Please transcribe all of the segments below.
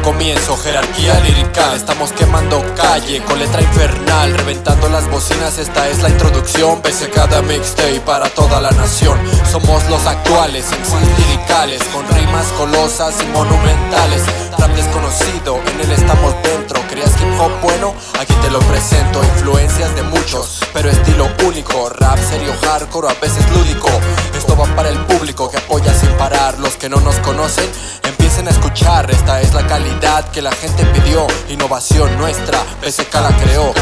comienzo, jerarquía lírica. Estamos quemando calle con letra infernal, reventando las bocinas, esta es la introducción. Pese cada mixtape para toda la nación. Somos los actuales, MCs liricales, con rimas colosas y monumentales. Rap desconocido, en él estamos dentro. ¿Querías hip hop bueno? Aquí te lo presento. Influencias de muchos, pero estilo único. Rap serio, hardcore, a veces lúdico. Esto va para el público que apoya sin parar. Los que no nos conocen, empiecen a escuchar. Esta es la calidad que la gente pidió. Innovación nuestra, PSK la creó.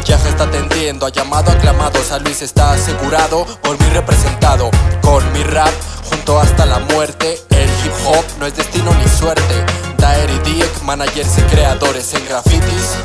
Yaja está atendiendo a llamado aclamado. San Luis está asegurado, por mí representado. Con mi rap, junto hasta la muerte. El hip hop no es destino ni suerte. Daer y Diek, managers y creadores en grafitis.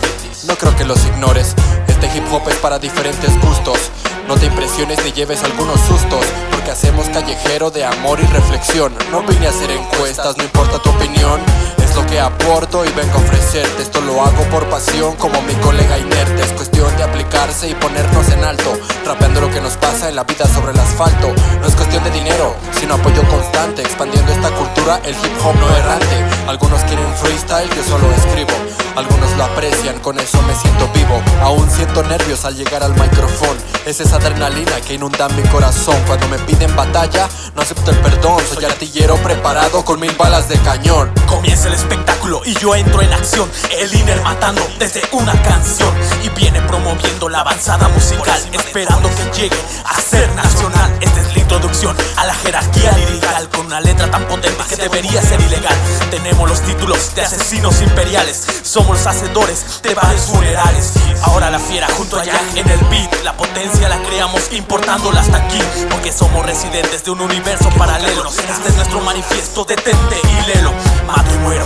No creo que los ignores. Este hip hop es para diferentes gustos. No te impresiones ni lleves algunos sustos, porque hacemos callejero de amor y reflexión. No vine a hacer encuestas, no importa tu opinión. Es lo que aporto y vengo a ofrecerte. Esto lo hago por pasión como mi colega inerte. Es cuestión de aplicarse y ponernos en alto, rapeando lo que nos pasa en la vida sobre el asfalto. No es cuestión de dinero, sino apoyo constante, expandiendo esta cultura, el hip hop no errante. Algunos quieren freestyle, yo solo escribo. Algunos lo aprecian, con eso me siento vivo. Aún siento nervios al llegar al micrófono. Es esa adrenalina que inunda mi corazón. Cuando me piden batalla, no acepto el perdón. Soy artillero preparado con 1000 balas de cañón. Comienza el espectáculo y yo entro en acción. El Iner matando desde una canción y viene promoviendo la avanzada musical, esperando que llegue a ser nacional. Esta es la introducción a la jerarquía lirical, con una letra tan potente que debería ser ilegal. Tenemos los títulos de asesinos imperiales, somos los hacedores de varios funerales. Ahora la fiera junto a Jack en el beat, la potencia la creamos importándola hasta aquí, porque somos residentes de un universo paralelo. Este es nuestro manifiesto, detente y léelo. Mato y muero,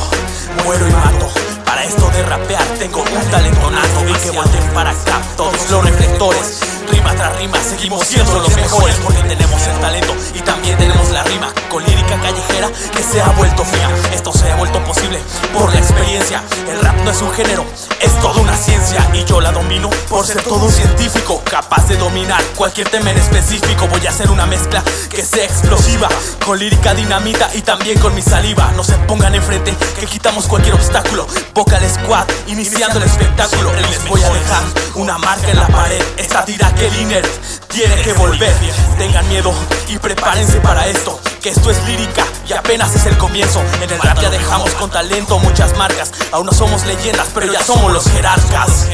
muero y mato. Para esto de rapear tengo un talento nato, y que volteen para acá todos los reflectores. Rima tras rima seguimos siendo los mejores, porque tenemos el talento y también tenemos la rima, con lírica callejera que se ha vuelto fina. Esto se ha vuelto posible por la experiencia. El rap no es un género, es toda una ciencia, y yo la domino por ser todo un científico, capaz de dominar cualquier tema en específico. Voy a hacer una mezcla que sea explosiva, con lírica dinamita y también con mi saliva. No se pongan enfrente, que quitamos cualquier obstáculo. Vocal Squad, iniciando el espectáculo. Les voy a dejar una marca en la pared. Esta tira que el Iner tiene que volver. Tengan miedo y prepárense para esto, que esto es lírica y apenas es el comienzo. En el rap ya dejamos con talento muchas marcas. Aún no somos leyendas, pero ya somos los jerarcas.